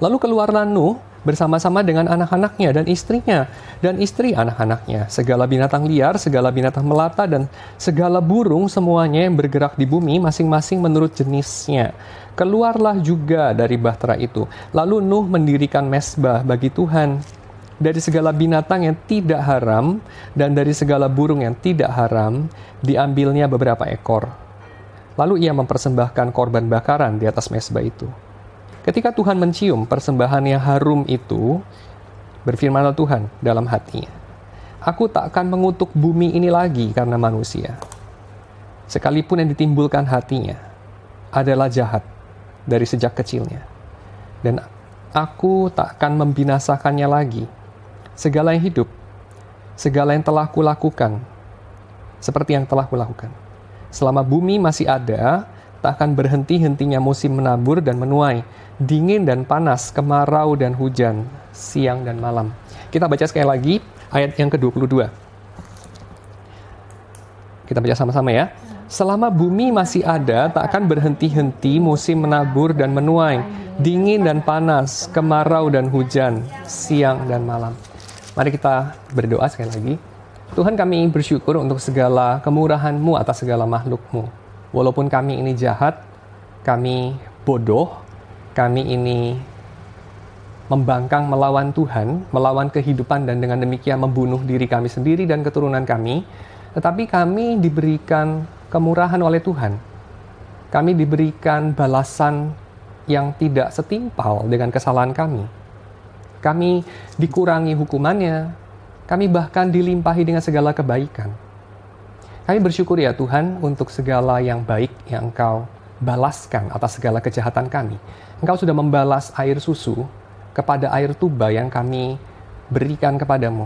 Lalu keluarlah Nuh bersama-sama dengan anak-anaknya dan istrinya, dan istri anak-anaknya, segala binatang liar, segala binatang melata, dan segala burung semuanya yang bergerak di bumi, masing-masing menurut jenisnya. Keluarlah juga dari bahtera itu. Lalu Nuh mendirikan mezbah bagi Tuhan. Dari segala binatang yang tidak haram, dan dari segala burung yang tidak haram, diambilnya beberapa ekor. Lalu ia mempersembahkan korban bakaran di atas mezbah itu. Ketika Tuhan mencium persembahan yang harum itu, berfirmanlah Tuhan dalam hatinya, "Aku tak akan mengutuk bumi ini lagi karena manusia. Sekalipun yang ditimbulkan hatinya adalah jahat dari sejak kecilnya. Dan aku tak akan membinasakannya lagi. Segala yang hidup, segala yang telah kulakukan, seperti yang telah kulakukan. Selama bumi masih ada, tak akan berhenti-hentinya musim menabur dan menuai, dingin dan panas, kemarau dan hujan, siang dan malam." Kita baca sekali lagi ayat yang ke-22. Kita baca sama-sama ya. Selama bumi masih ada, tak akan berhenti-henti musim menabur dan menuai, dingin dan panas, kemarau dan hujan, siang dan malam. Mari kita berdoa sekali lagi. Tuhan, kami bersyukur untuk segala kemurahan-Mu atas segala makhluk-Mu. Walaupun kami ini jahat, kami bodoh, kami ini membangkang melawan Tuhan, melawan kehidupan, dan dengan demikian membunuh diri kami sendiri dan keturunan kami, tetapi kami diberikan kemurahan oleh Tuhan. Kami diberikan balasan yang tidak setimpal dengan kesalahan kami. Kami dikurangi hukumannya, kami bahkan dilimpahi dengan segala kebaikan. Kami bersyukur ya Tuhan untuk segala yang baik yang Engkau balaskan atas segala kejahatan kami. Engkau sudah membalas air susu kepada air tuba yang kami berikan kepadamu.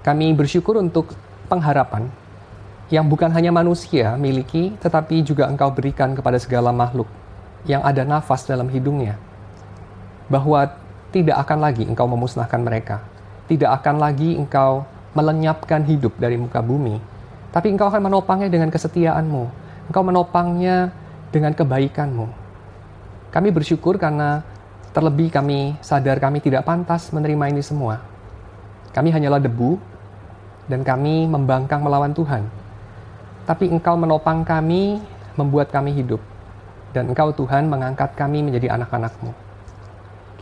Kami bersyukur untuk pengharapan yang bukan hanya manusia miliki, tetapi juga Engkau berikan kepada segala makhluk yang ada nafas dalam hidungnya. Bahwa tidak akan lagi Engkau memusnahkan mereka. Tidak akan lagi Engkau melenyapkan hidup dari muka bumi. Tapi Engkau akan menopangnya dengan kesetiaan-Mu. Engkau menopangnya dengan kebaikan-Mu. Kami bersyukur karena terlebih kami sadar kami tidak pantas menerima ini semua. Kami hanyalah debu dan kami membangkang melawan Tuhan. Tapi Engkau menopang kami, membuat kami hidup. Dan Engkau Tuhan mengangkat kami menjadi anak-anak-Mu.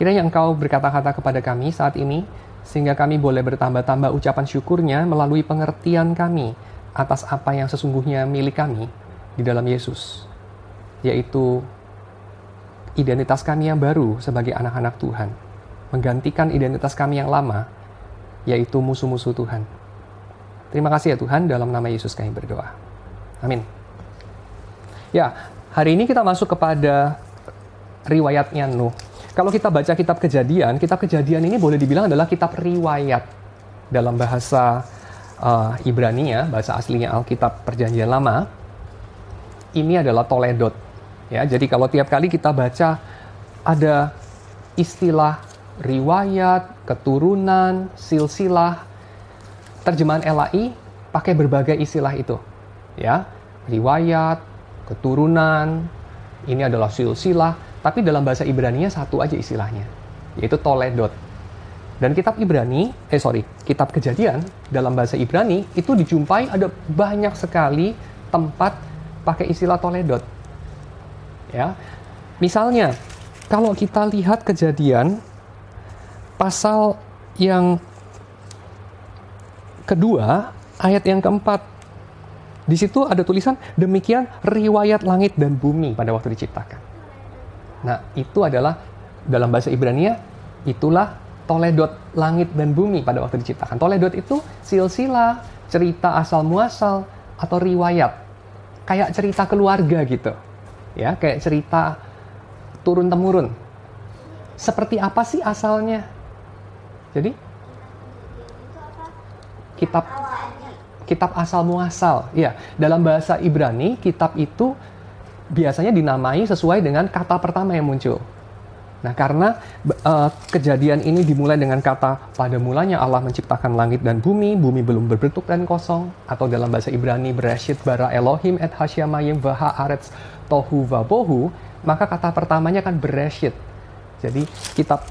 Kiranya Engkau berkata-kata kepada kami saat ini, sehingga kami boleh bertambah-tambah ucapan syukurnya melalui pengertian kami atas apa yang sesungguhnya milik kami di dalam Yesus, yaitu identitas kami yang baru sebagai anak-anak Tuhan, menggantikan identitas kami yang lama, yaitu musuh-musuh Tuhan. Terima kasih ya Tuhan, dalam nama Yesus kami berdoa. Amin. Ya, hari ini kita masuk kepada riwayatnya Nuh. Kalau kita baca kitab Kejadian ini boleh dibilang adalah kitab riwayat dalam bahasa Ibrani ya, bahasa aslinya Alkitab Perjanjian Lama. Ini adalah Toledot. Ya, jadi kalau tiap kali kita baca ada istilah riwayat, keturunan, silsilah, terjemahan LAI pakai berbagai istilah itu. Ya, riwayat, keturunan, ini adalah silsilah, tapi dalam bahasa Ibrani-nya satu aja istilahnya, yaitu Toledot. Dan kitab kitab Kejadian dalam bahasa Ibrani itu dijumpai ada banyak sekali tempat pakai istilah Toledot. Ya. Misalnya, kalau kita lihat Kejadian pasal yang kedua, ayat yang keempat. Di situ ada tulisan, demikian riwayat langit dan bumi pada waktu diciptakan. Nah, itu adalah dalam bahasa Ibrani-nya, itulah Toledot langit dan bumi pada waktu diciptakan. Toledot itu silsilah, cerita asal muasal, atau riwayat. Kayak cerita keluarga gitu. Ya, kayak cerita turun-temurun. Seperti apa sih asalnya? Jadi, kitab asal muasal. Ya, dalam bahasa Ibrani, kitab itu biasanya dinamai sesuai dengan kata pertama yang muncul. Nah, karena Kejadian ini dimulai dengan kata, pada mulanya Allah menciptakan langit dan bumi belum berbentuk dan kosong, atau dalam bahasa Ibrani, Bereshit bara Elohim et hasyamayim vaha aretz tohu vabohu, maka kata pertamanya kan Bereshit. Jadi kitab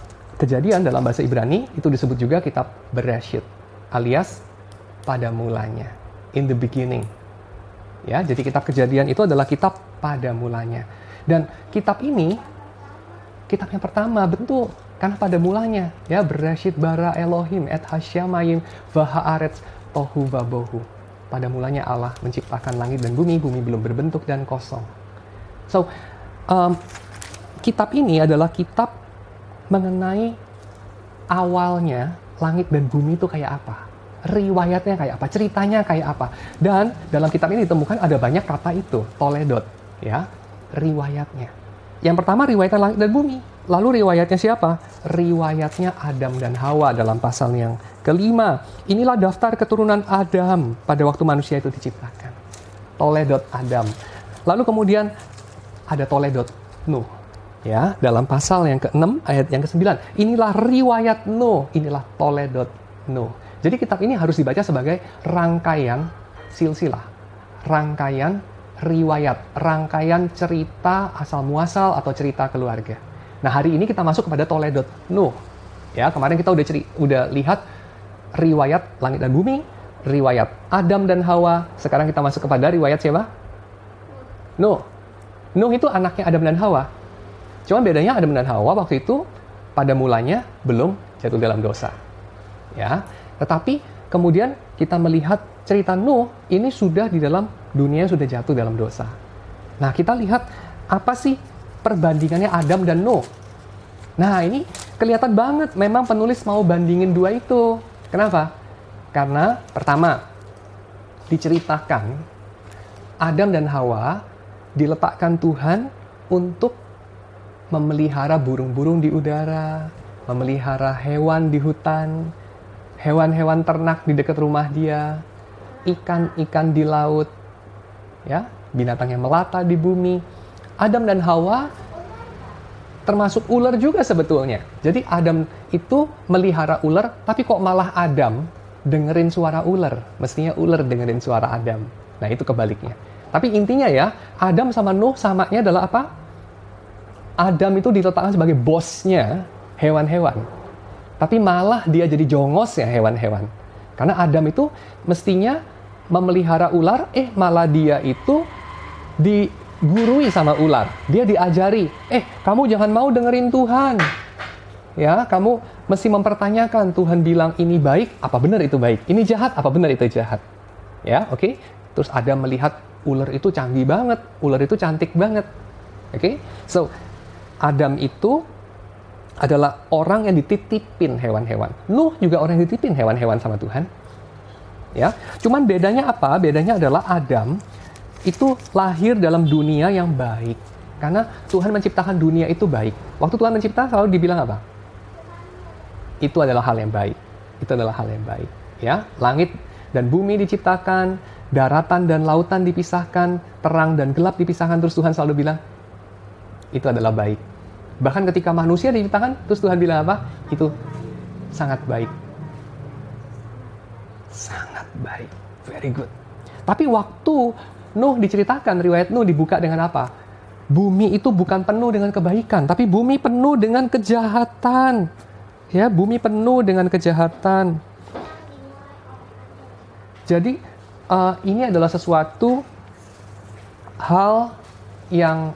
Kejadian dalam bahasa Ibrani itu disebut juga kitab Bereshit, alias pada mulanya, in the beginning. Ya, jadi kitab Kejadian itu adalah kitab pada mulanya. Dan kitab ini kitab yang pertama, betul, karena pada mulanya, ya, Bereshit bara Elohim et hasyamayim vahaaretz tohu vabohu. Pada mulanya Allah menciptakan langit dan bumi belum berbentuk dan kosong. So, kitab ini adalah kitab mengenai awalnya langit dan bumi itu kayak apa, riwayatnya kayak apa, ceritanya kayak apa. Dan dalam kitab ini ditemukan ada banyak kata itu, toledot, ya, riwayatnya. Yang pertama riwayatnya langit dan bumi. Lalu riwayatnya siapa? Riwayatnya Adam dan Hawa dalam pasal yang kelima. Inilah daftar keturunan Adam pada waktu manusia itu diciptakan. Toledot Adam. Lalu kemudian ada toledot Nuh. Ya, dalam pasal yang ke-6 ayat yang ke-9. Inilah riwayat Nuh, inilah toledot Nuh. Jadi kitab ini harus dibaca sebagai rangkaian silsilah, rangkaian riwayat, rangkaian cerita asal muasal atau cerita keluarga. Nah, hari ini kita masuk kepada toledot Nuh. Ya, kemarin kita udah lihat riwayat langit dan bumi, riwayat Adam dan Hawa. Sekarang kita masuk kepada riwayat siapa? Nuh. Nuh itu anaknya Adam dan Hawa. Cuma bedanya Adam dan Hawa waktu itu pada mulanya belum jatuh dalam dosa. Ya, tetapi kemudian kita melihat cerita Nuh ini sudah di dalam dunia sudah jatuh dalam dosa. Nah, kita lihat apa sih perbandingannya Adam dan Nuh. Nah, ini kelihatan banget memang penulis mau bandingin dua itu. Kenapa? Karena pertama, diceritakan Adam dan Hawa diletakkan Tuhan untuk memelihara burung-burung di udara, memelihara hewan di hutan, hewan-hewan ternak di dekat rumah dia, ikan-ikan di laut, ya, binatang yang melata di bumi. Adam dan Hawa termasuk ular juga sebetulnya. Jadi Adam itu melihara ular, tapi kok malah Adam dengerin suara ular. Mestinya ular dengerin suara Adam. Nah, itu kebaliknya. Tapi intinya ya, Adam sama Nuh samanya adalah apa? Adam itu diletakkan sebagai bosnya hewan-hewan. Tapi malah dia jadi jongos ya hewan-hewan. Karena Adam itu mestinya memelihara ular, malah dia itu digurui sama ular. Dia diajari, kamu jangan mau dengerin Tuhan. Ya, kamu mesti mempertanyakan, Tuhan bilang ini baik, apa benar itu baik? Ini jahat, apa benar itu jahat? Ya, oke. Terus Adam melihat ular itu canggih banget, ular itu cantik banget. Oke. So, Adam itu adalah orang yang dititipin hewan-hewan. Nuh juga orang yang dititipin hewan-hewan sama Tuhan. Ya, cuman bedanya apa? Bedanya adalah Adam itu lahir dalam dunia yang baik. Karena Tuhan menciptakan dunia itu baik. Waktu Tuhan mencipta selalu dibilang apa? Itu adalah hal yang baik. Itu adalah hal yang baik. Ya, langit dan bumi diciptakan, daratan dan lautan dipisahkan, terang dan gelap dipisahkan. Terus Tuhan selalu bilang, itu adalah baik. Bahkan ketika manusia diciptakan, terus Tuhan bilang apa? Itu sangat baik. Sangat baik. Very good. Tapi waktu Nuh diceritakan, riwayat Nuh dibuka dengan apa? Bumi itu bukan penuh dengan kebaikan, tapi bumi penuh dengan kejahatan. Ya, bumi penuh dengan kejahatan. Jadi, ini adalah sesuatu hal yang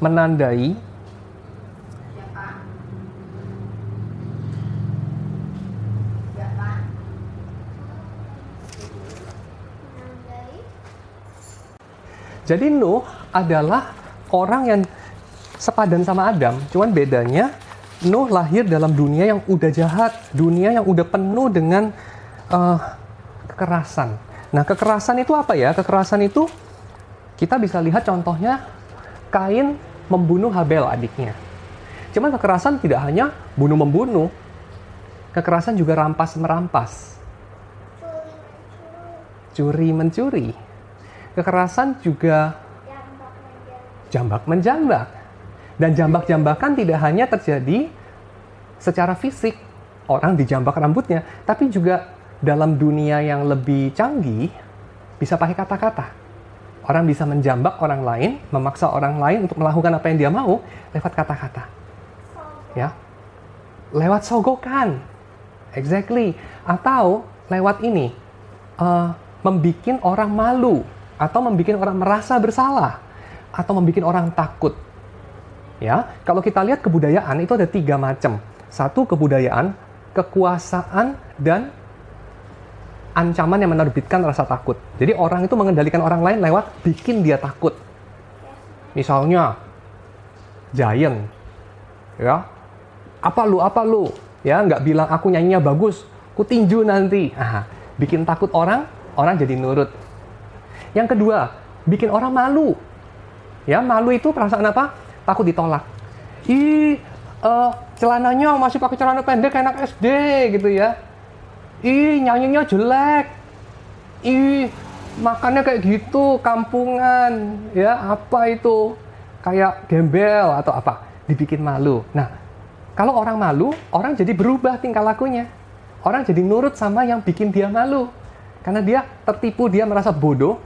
menandai jadi Nuh adalah orang yang sepadan sama Adam, cuman bedanya Nuh lahir dalam dunia yang udah jahat, dunia yang udah penuh dengan kekerasan. Nah, kekerasan itu apa ya? Kekerasan itu kita bisa lihat contohnya Kain membunuh Habel adiknya. Cuman kekerasan tidak hanya bunuh-membunuh, kekerasan juga rampas-merampas, curi-mencuri. Kekerasan juga jambak-menjambak. Dan jambak-jambakan tidak hanya terjadi secara fisik, orang dijambak rambutnya, tapi juga dalam dunia yang lebih canggih, bisa pakai kata-kata. Orang bisa menjambak orang lain, memaksa orang lain untuk melakukan apa yang dia mau lewat kata-kata. Ya, lewat sogokan, exactly, atau lewat ini, membikin orang malu, atau membikin orang merasa bersalah, atau membikin orang takut. Ya, kalau kita lihat kebudayaan itu ada 3 macam. Satu, kebudayaan, kekuasaan, dan ancaman yang menerbitkan rasa takut. Jadi orang itu mengendalikan orang lain lewat bikin dia takut. Misalnya, giant, ya, apa lu, ya, nggak bilang aku nyanyinya bagus, ku tinju nanti. Bikin takut orang jadi nurut. Yang kedua, bikin orang malu. Ya, malu itu perasaan apa? Takut ditolak. Celananya masih pakai celana pendek anak SD gitu ya. Nyanyinya jelek. Makannya kayak gitu, kampungan. Ya, apa itu? Kayak gembel atau apa? Dibikin malu. Nah, kalau orang malu, orang jadi berubah tingkah lakunya. Orang jadi nurut sama yang bikin dia malu. Karena dia tertipu, dia merasa bodoh.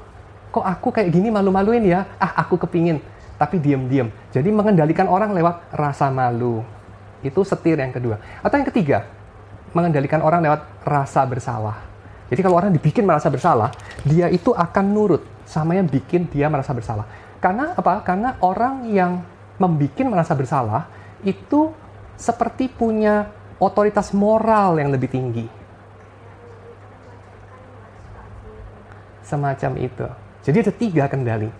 Kok aku kayak gini malu-maluin ya? Aku kepingin. Tapi diam-diam. Jadi mengendalikan orang lewat rasa malu. Itu setir yang kedua. Atau yang ketiga, mengendalikan orang lewat rasa bersalah. Jadi kalau orang dibikin merasa bersalah, dia itu akan nurut sama yang bikin dia merasa bersalah. Karena apa? Karena orang yang membikin merasa bersalah itu seperti punya otoritas moral yang lebih tinggi. Semacam itu. Jadi ada 3 kendali.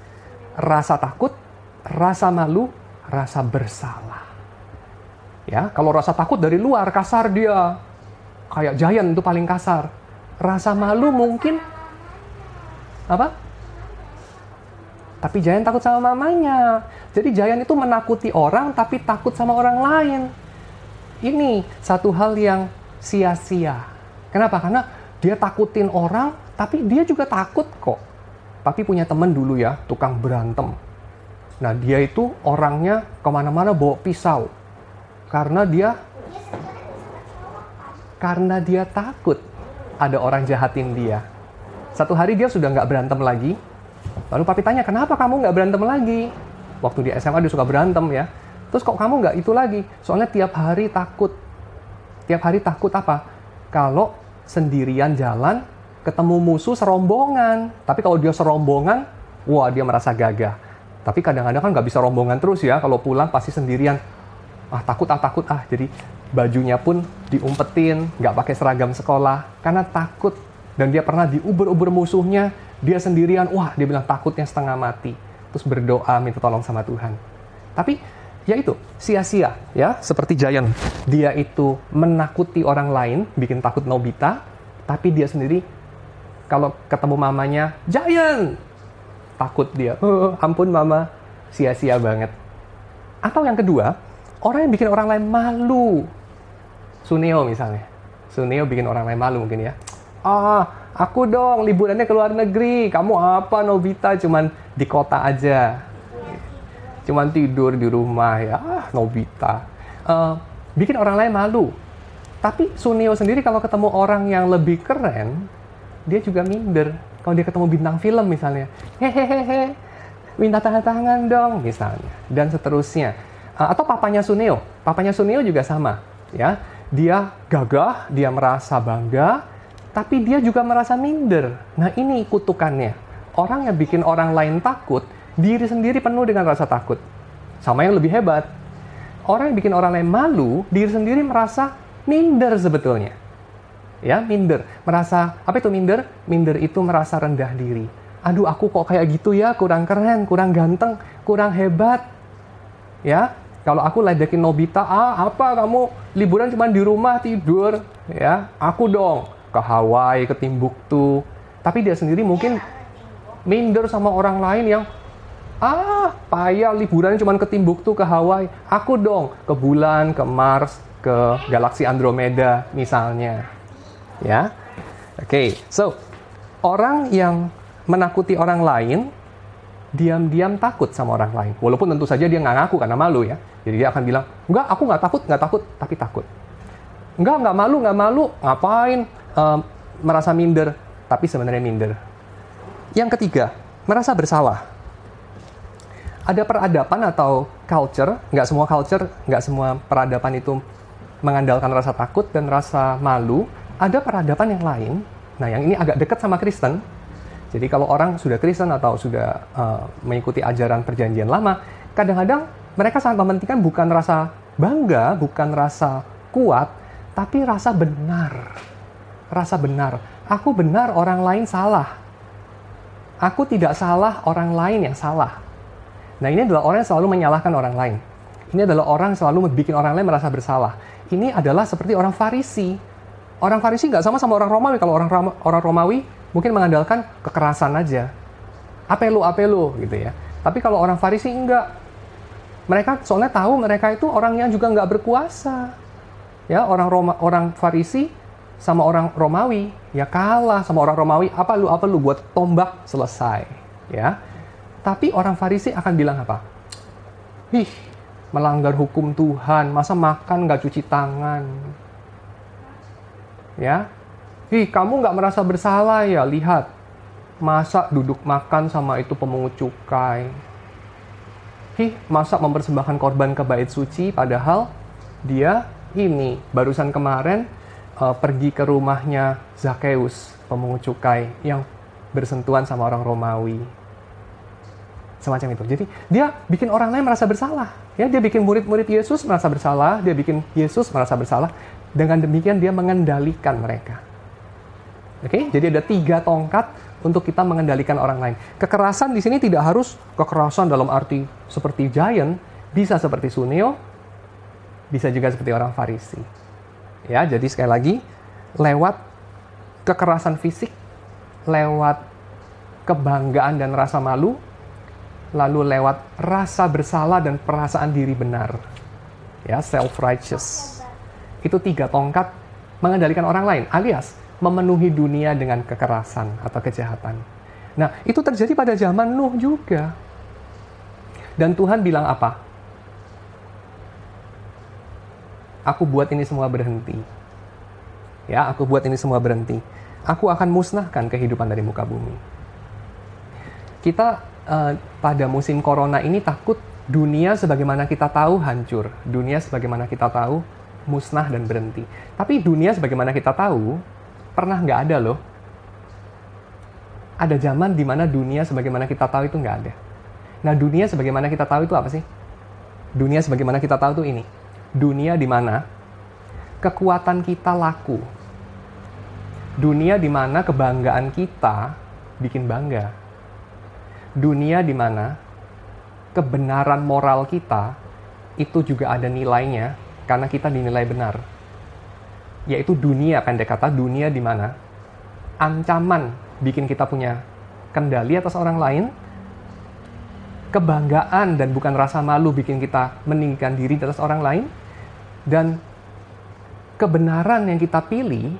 Rasa takut, rasa malu, rasa bersalah. Ya, kalau rasa takut dari luar kasar dia. Kayak giant itu paling kasar. Rasa malu mungkin apa? Tapi giant takut sama mamanya. Jadi giant itu menakuti orang tapi takut sama orang lain. Ini satu hal yang sia-sia. Kenapa? Karena dia takutin orang tapi dia juga takut kok. Papi punya temen dulu ya, tukang berantem. Nah, dia itu orangnya kemana-mana bawa pisau. Karena dia takut ada orang jahatin dia. Satu hari dia sudah nggak berantem lagi. Lalu papi tanya, kenapa kamu nggak berantem lagi? Waktu di SMA dia suka berantem ya. Terus kok kamu nggak itu lagi? Soalnya tiap hari takut. Tiap hari takut apa? Kalau sendirian jalan, ketemu musuh serombongan. Tapi kalau dia serombongan, wah dia merasa gagah. Tapi kadang-kadang kan nggak bisa rombongan terus ya. Kalau pulang pasti sendirian. Takut. Jadi bajunya pun diumpetin, nggak pakai seragam sekolah. Karena takut. Dan dia pernah diuber-uber musuhnya. Dia sendirian, dia bilang takutnya setengah mati. Terus berdoa, minta tolong sama Tuhan. Tapi ya itu, sia-sia ya. Seperti giant. Dia itu menakuti orang lain, bikin takut Nobita. Tapi dia sendiri, kalau ketemu mamanya, giant! Takut dia. Ampun mama, sia-sia banget. Atau yang kedua, orang yang bikin orang lain malu. Suneo misalnya. Suneo bikin orang lain malu mungkin ya. Aku dong liburannya ke luar negeri. Kamu apa Nobita? Cuman di kota aja. Cuman tidur di rumah ya. Nobita. Bikin orang lain malu. Tapi Suneo sendiri kalau ketemu orang yang lebih keren, dia juga minder. Kalau dia ketemu bintang film misalnya, hehehe, minta tangan dong misalnya, dan seterusnya. Atau papanya Suneo juga sama, ya. Dia gagah, dia merasa bangga, tapi dia juga merasa minder. Nah ini kutukannya. Orang yang bikin orang lain takut, diri sendiri penuh dengan rasa takut. Sama yang lebih hebat, orang yang bikin orang lain malu, diri sendiri merasa minder sebetulnya. Ya, minder. Merasa, apa itu minder? Minder itu merasa rendah diri. Aduh, aku kok kayak gitu ya, kurang keren, kurang ganteng, kurang hebat. Ya, kalau aku ledekin Nobita, apa kamu liburan cuma di rumah tidur? Ya, aku dong ke Hawaii, ke Timbuktu. Tapi dia sendiri mungkin minder sama orang lain yang payah liburan cuma ke Timbuktu, ke Hawaii. Aku dong ke bulan, ke Mars, ke galaksi Andromeda misalnya. Ya, oke. So, orang yang menakuti orang lain, diam-diam takut sama orang lain. Walaupun tentu saja dia nggak ngaku karena malu ya. Jadi dia akan bilang, enggak, aku nggak takut, tapi takut. Nggak malu, ngapain merasa minder, tapi sebenarnya minder. Yang ketiga, merasa bersalah. ada peradaban atau culture, nggak semua culture, nggak semua peradaban itu mengandalkan rasa takut dan rasa malu. Ada peradaban yang lain, nah yang ini agak dekat sama Kristen. Jadi kalau orang sudah Kristen atau sudah mengikuti ajaran perjanjian lama, kadang-kadang mereka sangat mementingkan bukan rasa bangga, bukan rasa kuat, tapi rasa benar. Rasa benar. Aku benar, orang lain salah. Aku tidak salah, orang lain yang salah. Nah, ini adalah orang yang selalu menyalahkan orang lain. Ini adalah orang yang selalu bikin orang lain merasa bersalah. Ini adalah seperti orang Farisi. Orang Farisi nggak sama orang Romawi. Kalau orang Romawi mungkin mengandalkan kekerasan aja. Apelo gitu ya. Tapi kalau orang Farisi enggak. Mereka soalnya tahu mereka itu orang yang juga nggak berkuasa. Ya, orang Farisi sama orang Romawi ya kalah sama orang Romawi. Apa lu buat tombak selesai, ya. Tapi orang Farisi akan bilang apa? Melanggar hukum Tuhan, masa makan nggak cuci tangan? Ya, kamu nggak merasa bersalah ya? Lihat, masa duduk makan sama itu pemungut cukai? Masa mempersembahkan korban ke bait suci, padahal dia ini barusan kemarin pergi ke rumahnya Zakheus, pemungut cukai yang bersentuhan sama orang Romawi. Semacam itu. Jadi dia bikin orang lain merasa bersalah. Ya, dia bikin murid-murid Yesus merasa bersalah, dia bikin Yesus merasa bersalah. Dengan demikian dia mengendalikan mereka. Oke, jadi ada 3 tongkat untuk kita mengendalikan orang lain. Kekerasan di sini tidak harus kekerasan dalam arti seperti giant, bisa seperti Suneo, bisa juga seperti orang Farisi. Ya, jadi sekali lagi, lewat kekerasan fisik, lewat kebanggaan dan rasa malu, lalu lewat rasa bersalah dan perasaan diri benar. Ya, self-righteous. Itu 3 tongkat mengendalikan orang lain, alias memenuhi dunia dengan kekerasan atau kejahatan. Nah, itu terjadi pada zaman Nuh juga. Dan Tuhan bilang apa? Aku buat ini semua berhenti. Ya, aku buat ini semua berhenti. Aku akan musnahkan kehidupan dari muka bumi. Kita pada musim corona ini takut dunia sebagaimana kita tahu hancur. Dunia sebagaimana kita tahu musnah dan berhenti. Tapi dunia sebagaimana kita tahu pernah nggak ada loh. Ada zaman di mana dunia sebagaimana kita tahu itu nggak ada. Nah, dunia sebagaimana kita tahu itu apa sih? Dunia sebagaimana kita tahu itu ini. Dunia di mana kekuatan kita laku. Dunia di mana kebanggaan kita bikin bangga. Dunia di mana kebenaran moral kita itu juga ada nilainya karena kita dinilai benar. Yaitu dunia, pendek kata, dunia di mana ancaman bikin kita punya kendali atas orang lain, kebanggaan dan bukan rasa malu bikin kita meninggikan diri atas orang lain, dan kebenaran yang kita pilih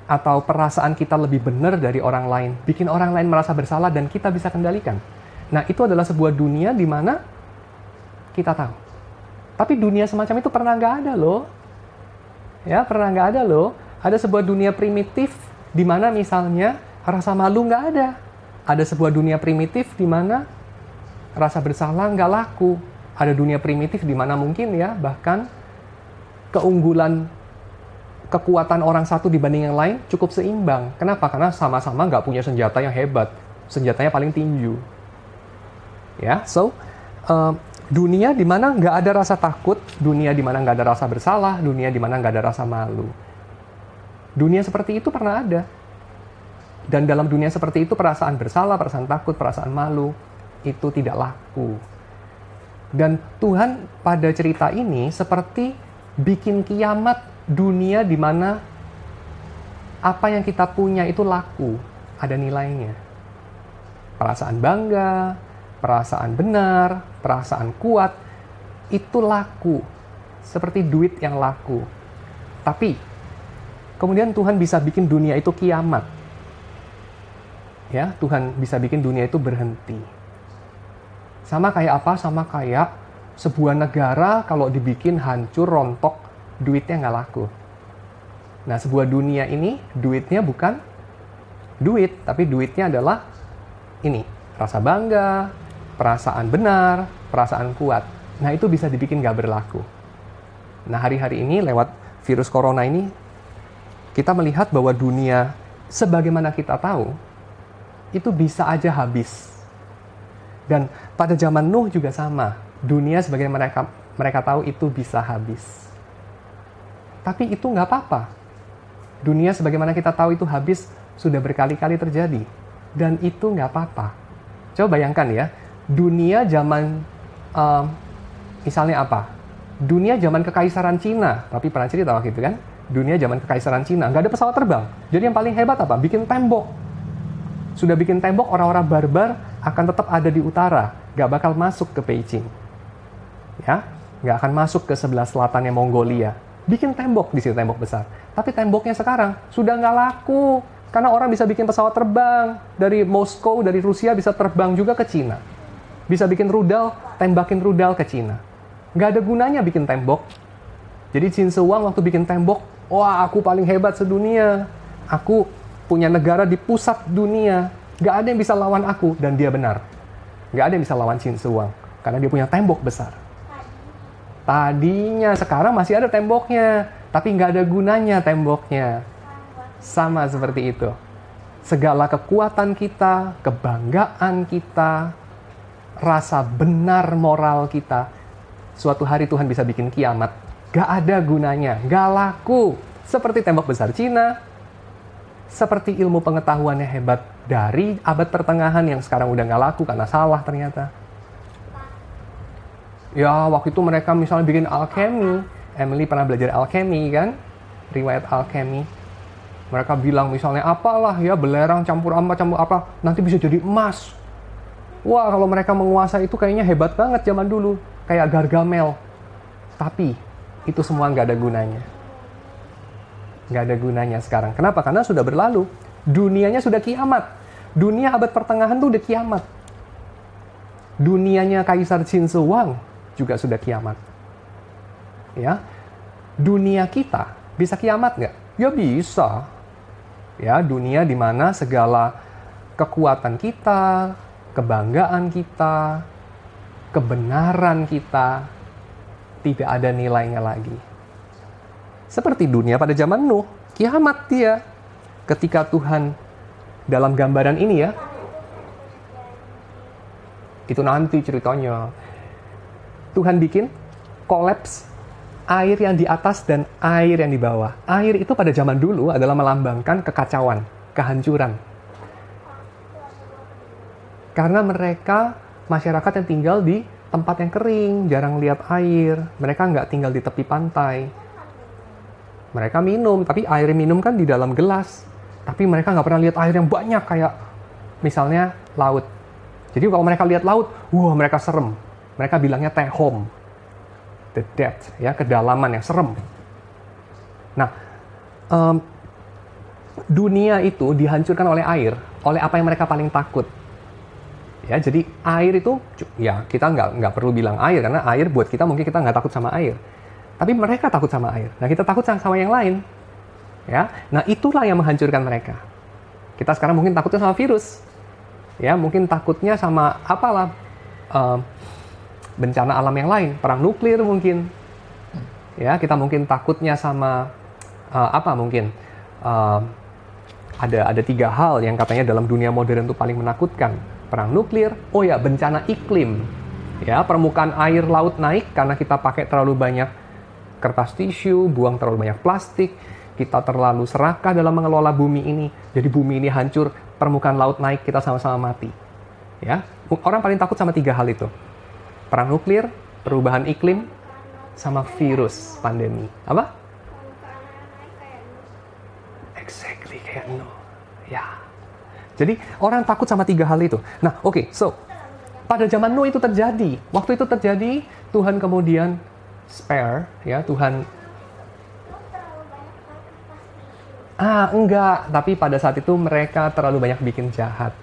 atau perasaan kita lebih benar dari orang lain, bikin orang lain merasa bersalah dan kita bisa kendalikan. Nah, itu adalah sebuah dunia di mana kita tahu. Tapi dunia semacam itu pernah nggak ada loh. Ya, pernah nggak ada loh. Ada sebuah dunia primitif di mana misalnya rasa malu nggak ada. Ada sebuah dunia primitif di mana rasa bersalah nggak laku. Ada dunia primitif di mana mungkin ya bahkan keunggulan kekuatan orang satu dibanding yang lain cukup seimbang. Kenapa? Karena sama-sama nggak punya senjata yang hebat. Senjatanya paling tinju. Ya, dunia di mana nggak ada rasa takut, dunia di mana nggak ada rasa bersalah, dunia di mana nggak ada rasa malu. Dunia seperti itu pernah ada. Dan dalam dunia seperti itu perasaan bersalah, perasaan takut, perasaan malu itu tidak laku. Dan Tuhan pada cerita ini seperti bikin kiamat dunia di mana apa yang kita punya itu laku, ada nilainya. Perasaan bangga, perasaan benar, perasaan kuat, itu laku. Seperti duit yang laku. Tapi, kemudian Tuhan bisa bikin dunia itu kiamat. Ya, Tuhan bisa bikin dunia itu berhenti. Sama kayak apa? Sama kayak sebuah negara kalau dibikin hancur, rontok, duitnya nggak laku. Nah, sebuah dunia ini, duitnya bukan duit, tapi duitnya adalah ini, rasa bangga, perasaan benar, perasaan kuat. Nah, itu bisa dibikin nggak berlaku. Nah, hari-hari ini lewat virus corona ini, kita melihat bahwa dunia sebagaimana kita tahu, itu bisa aja habis. Dan pada zaman Nuh juga sama. Dunia sebagaimana mereka tahu itu bisa habis. Tapi itu nggak apa-apa. Dunia sebagaimana kita tahu itu habis sudah berkali-kali terjadi. Dan itu nggak apa-apa. Coba bayangkan ya, dunia zaman, misalnya apa? Dunia zaman kekaisaran Cina, tapi pernah cerita waktu itu kan? Dunia zaman kekaisaran Cina, nggak ada pesawat terbang. Jadi yang paling hebat apa? Bikin tembok. Sudah bikin tembok, orang-orang barbar akan tetap ada di utara, nggak bakal masuk ke Beijing. Ya, nggak akan masuk ke sebelah selatannya Mongolia. Bikin tembok di situ, tembok besar. Tapi temboknya sekarang sudah nggak laku. Karena orang bisa bikin pesawat terbang. Dari Moskow, dari Rusia bisa terbang juga ke Cina. Bisa bikin rudal, tembakin rudal ke Cina. Nggak ada gunanya bikin tembok. Jadi Qin Shi Huang waktu bikin tembok, wah aku paling hebat sedunia. Aku punya negara di pusat dunia. Nggak ada yang bisa lawan aku. Dan dia benar. Nggak ada yang bisa lawan Qin Shi Huang. Karena dia punya tembok besar. Tadinya, sekarang masih ada temboknya. Tapi nggak ada gunanya temboknya. Sama seperti itu. Segala kekuatan kita, kebanggaan kita, rasa benar moral kita, suatu hari Tuhan bisa bikin kiamat. Gak ada gunanya, gak laku. Seperti tembok besar Cina, seperti ilmu pengetahuannya hebat dari abad pertengahan yang sekarang udah gak laku karena salah ternyata. Ya, waktu itu mereka misalnya bikin alkemi. Emily pernah belajar alkemi kan? Riwayat alkemi. Mereka bilang misalnya apalah ya, belerang campur apa, nanti bisa jadi emas. Wah, kalau mereka menguasai itu kayaknya hebat banget zaman dulu. Kayak Gargamel. Tapi itu semua nggak ada gunanya. Nggak ada gunanya sekarang. Kenapa? Karena sudah berlalu. Dunianya sudah kiamat. Dunia abad pertengahan tuh udah kiamat. Dunianya Kaisar Qin Shi Huang juga sudah kiamat. Ya, dunia kita bisa kiamat nggak? Ya bisa. Ya, dunia di mana segala kekuatan kita, kebanggaan kita, kebenaran kita tidak ada nilainya lagi. Seperti dunia pada zaman Nuh, kiamat dia. Ketika Tuhan dalam gambaran ini ya, itu nanti ceritanya. Tuhan bikin kolaps air yang di atas dan air yang di bawah. Air itu pada zaman dulu adalah melambangkan kekacauan, kehancuran. Karena mereka, masyarakat yang tinggal di tempat yang kering, jarang lihat air. Mereka nggak tinggal di tepi pantai. Mereka minum, tapi air minum kan di dalam gelas. Tapi mereka nggak pernah lihat air yang banyak, kayak misalnya laut. Jadi kalau mereka lihat laut, wah mereka serem. Mereka bilangnya tehom. The depth, ya, kedalaman yang serem. Nah, dunia itu dihancurkan oleh air, oleh apa yang mereka paling takut. Ya, jadi air itu, ya kita nggak perlu bilang air, karena air buat kita mungkin kita nggak takut sama air. Tapi mereka takut sama air. Nah, kita takut sama yang lain. Ya, nah itulah yang menghancurkan mereka. Kita sekarang mungkin takutnya sama virus. Ya, mungkin takutnya sama apalah, bencana alam yang lain, perang nuklir mungkin. Ya, kita mungkin takutnya sama mungkin ada 3 hal yang katanya dalam dunia modern itu paling menakutkan. Perang nuklir, oh ya, bencana iklim. Ya, permukaan air laut naik karena kita pakai terlalu banyak kertas tisu, buang terlalu banyak plastik, kita terlalu serakah dalam mengelola bumi ini. Jadi bumi ini hancur, permukaan laut naik, kita sama-sama mati. Ya, orang paling takut sama 3 hal itu. Perang nuklir, perubahan iklim, sama virus, pandemi. Apa? Exactly kayak Nuh. Ya. Jadi orang takut sama 3 hal itu. Nah, oke, so pada zaman Nuh itu terjadi. Waktu itu terjadi, Tuhan kemudian spare, ya, Tuhan. Enggak. Tapi pada saat itu mereka terlalu banyak bikin jahat.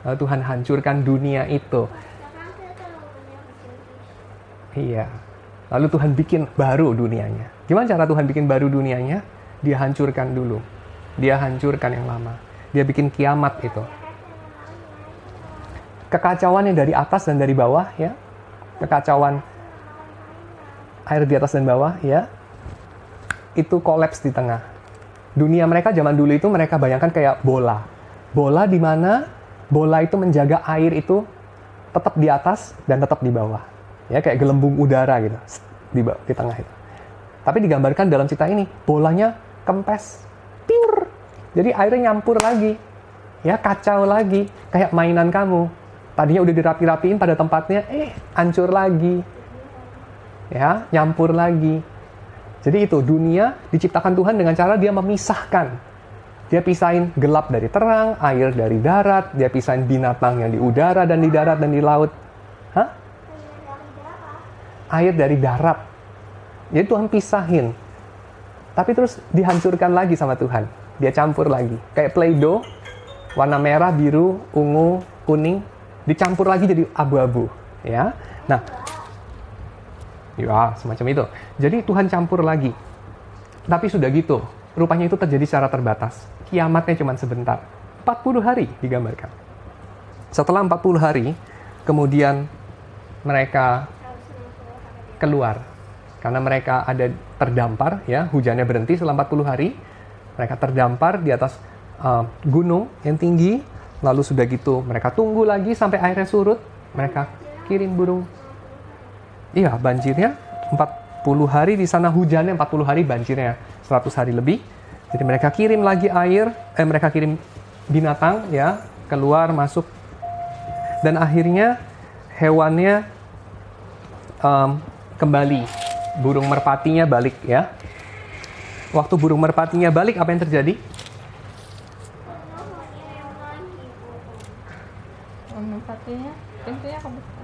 Lalu Tuhan hancurkan dunia itu. Iya. Lalu Tuhan bikin baru dunianya. Gimana cara Tuhan bikin baru dunianya? Dia hancurkan dulu. Dia hancurkan yang lama. Dia bikin kiamat itu. kekacauan yang dari atas dan dari bawah, ya. Kekacauan air di atas dan bawah, ya. Itu kolaps di tengah. Dunia mereka zaman dulu itu mereka bayangkan kayak bola. Bola di mana bola itu menjaga air itu tetap di atas dan tetap di bawah. Ya, kayak gelembung udara gitu di tengah itu. Tapi digambarkan dalam cerita ini, bolanya kempes, piur. Jadi airnya nyampur lagi. Ya, kacau lagi. Kayak mainan kamu. Tadinya udah dirapi-rapiin pada tempatnya, hancur lagi. Ya, nyampur lagi. Jadi itu, dunia diciptakan Tuhan dengan cara dia memisahkan. Dia pisahin gelap dari terang, air dari darat, dia pisahin binatang yang di udara dan di darat dan di laut. Hah? Air dari darat. Jadi Tuhan pisahin. Tapi terus dihancurkan lagi sama Tuhan. Dia campur lagi. Kayak Play-Doh, warna merah, biru, ungu, kuning, dicampur lagi jadi abu-abu. Ya. Nah, ya semacam itu. Jadi Tuhan campur lagi. Tapi sudah gitu, rupanya itu terjadi secara terbatas. Kiamatnya cuma sebentar. 40 hari digambarkan. Setelah 40 hari, kemudian mereka keluar. Karena mereka ada terdampar, ya, hujannya berhenti selama 40 hari. Mereka terdampar di atas gunung yang tinggi. Lalu sudah gitu, mereka tunggu lagi sampai airnya surut. Mereka kirim burung. Iya, banjirnya 40 hari di sana, hujannya 40 hari, banjirnya 100 hari lebih. Jadi mereka kirim lagi air, mereka kirim binatang, ya, keluar, masuk. Dan akhirnya hewannya kembali. Burung merpatinya balik, ya. Waktu burung merpatinya balik, apa yang terjadi? Merpatinya pintunya kebuka.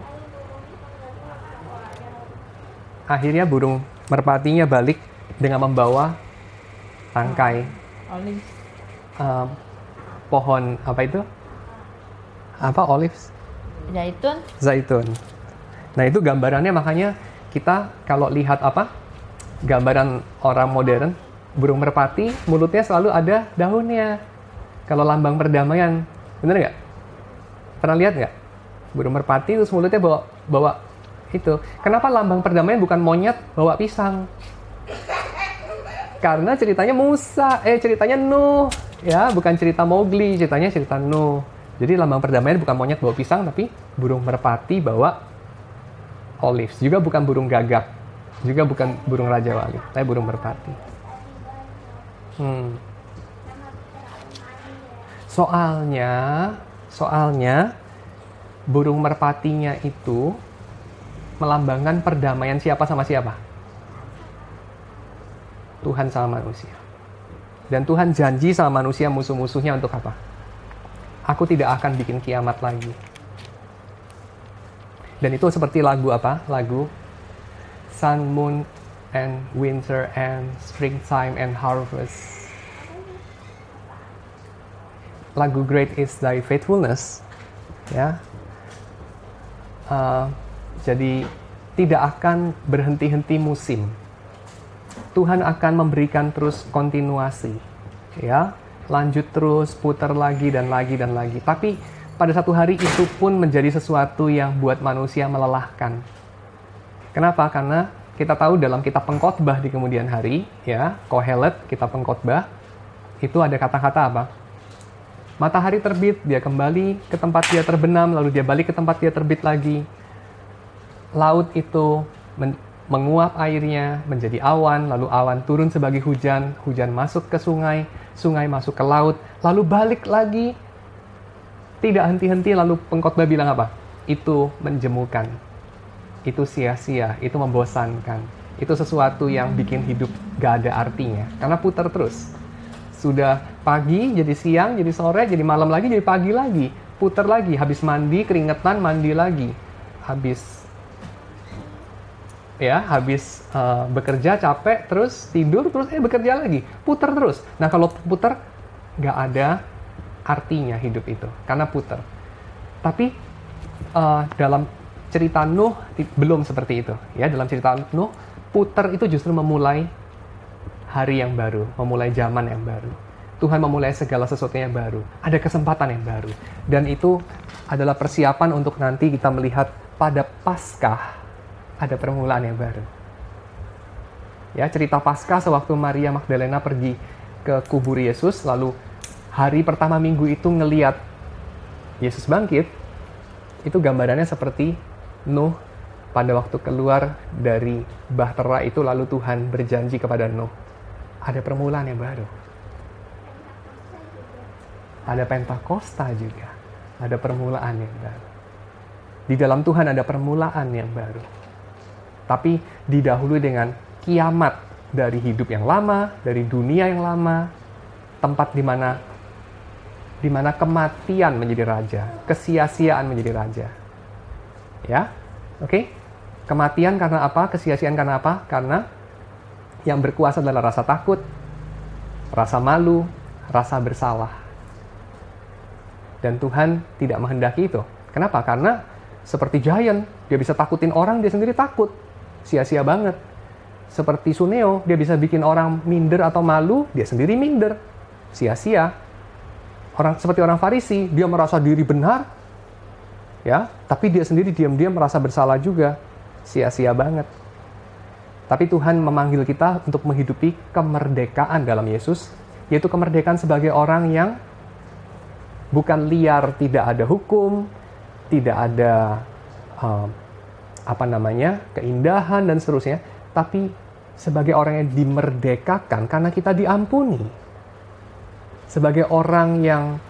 Akhirnya burung merpatinya balik dengan membawa tangkai Olive. pohon apa itu? Apa olives? Zaitun. Zaitun. Nah, itu gambarannya, makanya kita kalau lihat apa? Gambaran orang modern, burung merpati mulutnya selalu ada daunnya. Kalau lambang perdamaian, bener nggak? Pernah lihat nggak? Burung merpati terus mulutnya bawa itu. Kenapa lambang perdamaian bukan monyet bawa pisang? Karena ceritanya ceritanya Nuh, ya, bukan cerita Mowgli, ceritanya cerita Nuh. Jadi lambang perdamaian bukan monyet bawa pisang, tapi burung merpati bawa olives. Juga bukan burung gagak, juga bukan burung raja wali, tapi burung merpati. Soalnya burung merpatinya itu melambangkan perdamaian siapa sama siapa? Tuhan sama manusia. Dan Tuhan janji sama manusia, musuh-musuhnya untuk apa? Aku tidak akan bikin kiamat lagi. Dan itu seperti lagu apa? Lagu Sun, Moon, and Winter, and Springtime, and Harvest. Lagu Great is Thy Faithfulness. Ya. Jadi tidak akan berhenti-henti musim. Tuhan akan memberikan terus kontinuasi. Ya. Lanjut terus, putar lagi dan lagi dan lagi. Tapi pada satu hari itu pun menjadi sesuatu yang buat manusia melelahkan. Kenapa? Karena kita tahu dalam kitab Pengkhotbah di kemudian hari, ya, Kohelet, kitab Pengkhotbah, itu ada kata-kata apa? Matahari terbit, dia kembali ke tempat dia terbenam, lalu dia balik ke tempat dia terbit lagi. Laut itu menguap airnya menjadi awan, lalu awan turun sebagai hujan, hujan masuk ke sungai, sungai masuk ke laut, lalu balik lagi. Tidak henti-henti, lalu Pengkhotbah bilang apa? Itu menjemukan. Itu sia-sia, itu membosankan. Itu sesuatu yang bikin hidup gak ada artinya. Karena putar terus. Sudah pagi, jadi siang, jadi sore, jadi malam lagi, jadi pagi lagi. Putar lagi, habis mandi, keringetan, mandi lagi. Habis bekerja, capek, terus tidur, terus bekerja lagi. Putar terus. Nah, kalau putar, gak ada artinya hidup itu, karena putar. Tapi dalam cerita Nuh belum seperti itu. Ya, dalam cerita Nuh, putar itu justru memulai hari yang baru, memulai zaman yang baru. Tuhan memulai segala sesuatu yang baru. Ada kesempatan yang baru. Dan itu adalah persiapan untuk nanti kita melihat pada Paskah ada permulaan yang baru. Ya, cerita Paskah sewaktu Maria Magdalena pergi ke kubur Yesus, lalu hari pertama minggu itu ngeliat Yesus bangkit, itu gambarannya seperti Nuh pada waktu keluar dari bahtera itu, lalu Tuhan berjanji kepada Nuh, ada permulaan yang baru. Ada Pentakosta juga, ada permulaan yang baru. Di dalam Tuhan ada permulaan yang baru. Tapi didahului dengan kiamat dari hidup yang lama, dari dunia yang lama, tempat di mana kematian menjadi raja, kesia-siaan menjadi raja. Ya, oke? Kematian karena apa? Kesia-siaan karena apa? Karena yang berkuasa adalah rasa takut, rasa malu, rasa bersalah. Dan Tuhan tidak menghendaki itu. Kenapa? Karena seperti giant, dia bisa takutin orang, dia sendiri takut. Sia-sia banget. Seperti Suneo, dia bisa bikin orang minder atau malu, dia sendiri minder. Sia-sia. Seperti orang Farisi, dia merasa diri benar, ya, tapi dia sendiri diam-diam merasa bersalah juga. Sia-sia banget. Tapi Tuhan memanggil kita untuk menghidupi kemerdekaan dalam Yesus, yaitu kemerdekaan sebagai orang yang bukan liar, tidak ada hukum, tidak ada keindahan dan seterusnya, tapi sebagai orang yang dimerdekakan karena kita diampuni. Sebagai orang yang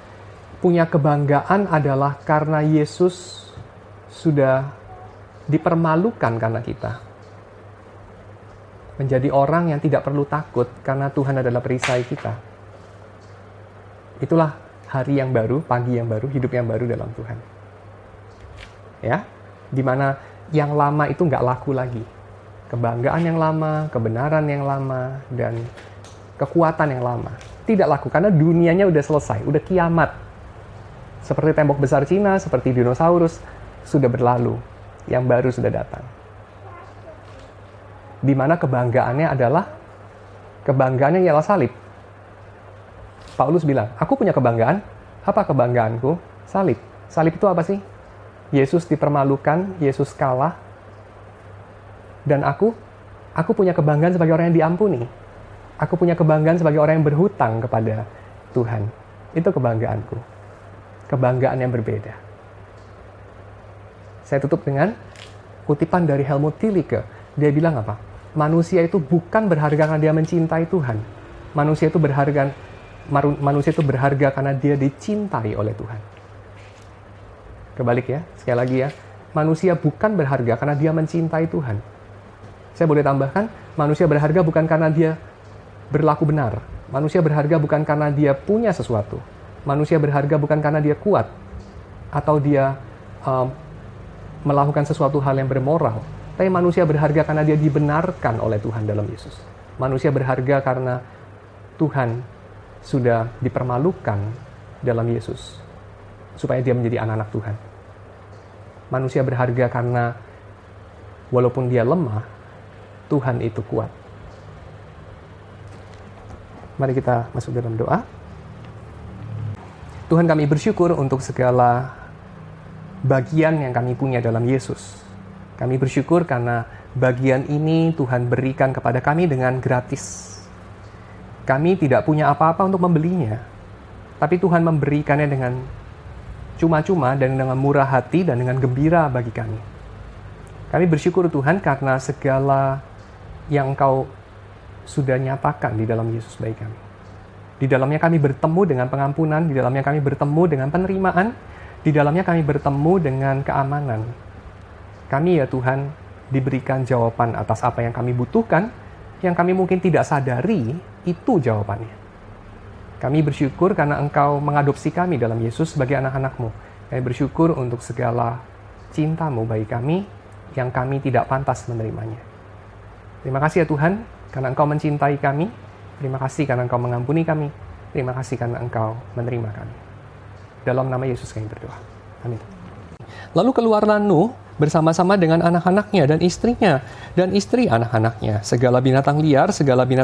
punya kebanggaan adalah karena Yesus sudah dipermalukan karena kita. Menjadi orang yang tidak perlu takut karena Tuhan adalah perisai kita. Itulah hari yang baru, pagi yang baru, hidup yang baru dalam Tuhan. Ya, dimana yang lama itu nggak laku lagi. Kebanggaan yang lama, kebenaran yang lama, dan kekuatan yang lama. Tidak laku, karena dunianya udah selesai, udah kiamat. Seperti tembok besar Cina, seperti dinosaurus, sudah berlalu. Yang baru sudah datang. Dimana kebanggaannya ialah salib. Paulus bilang, aku punya kebanggaan. Apa kebanggaanku? Salib. Salib itu apa sih? Yesus dipermalukan, Yesus kalah. Dan aku punya kebanggaan sebagai orang yang diampuni. Aku punya kebanggaan sebagai orang yang berhutang kepada Tuhan. Itu kebanggaanku. Kebanggaan yang berbeda. Saya tutup dengan kutipan dari Helmut Thielicke. Dia bilang apa? Manusia itu bukan berharga karena dia mencintai Tuhan. Manusia itu berharga karena dia dicintai oleh Tuhan. Kebalik ya, sekali lagi ya. Manusia bukan berharga karena dia mencintai Tuhan. Saya boleh tambahkan, manusia berharga bukan karena dia berlaku benar. Manusia berharga bukan karena dia punya sesuatu. Manusia berharga bukan karena dia kuat. Atau dia melakukan sesuatu hal yang bermoral. Tapi manusia berharga karena dia dibenarkan oleh Tuhan dalam Yesus. Manusia berharga karena Tuhan sudah dipermalukan dalam Yesus supaya dia menjadi anak-anak Tuhan. Manusia berharga karena walaupun dia lemah, Tuhan itu kuat. Mari kita masuk dalam doa. Tuhan, kami bersyukur untuk segala bagian yang kami punya dalam Yesus. Kami bersyukur karena bagian ini Tuhan berikan kepada kami dengan gratis. Kami tidak punya apa-apa untuk membelinya, tapi Tuhan memberikannya dengan cuma-cuma dan dengan murah hati dan dengan gembira bagi kami. Kami bersyukur Tuhan karena segala yang Engkau sudah nyatakan di dalam Yesus bagi kami. Di dalamnya kami bertemu dengan pengampunan, di dalamnya kami bertemu dengan penerimaan, di dalamnya kami bertemu dengan keamanan. Kami ya Tuhan diberikan jawaban atas apa yang kami butuhkan, yang kami mungkin tidak sadari, itu jawabannya. Kami bersyukur karena Engkau mengadopsi kami dalam Yesus sebagai anak-anak-Mu. Kami bersyukur untuk segala cinta-Mu bagi kami, yang kami tidak pantas menerimanya. Terima kasih ya Tuhan, karena Engkau mencintai kami. Terima kasih karena Engkau mengampuni kami. Terima kasih karena Engkau menerima kami. Dalam nama Yesus kami berdoa. Amin. Lalu keluarlah Nuh bersama-sama dengan anak-anaknya dan istrinya, dan istri anak-anaknya. Segala binatang liar, segala binatang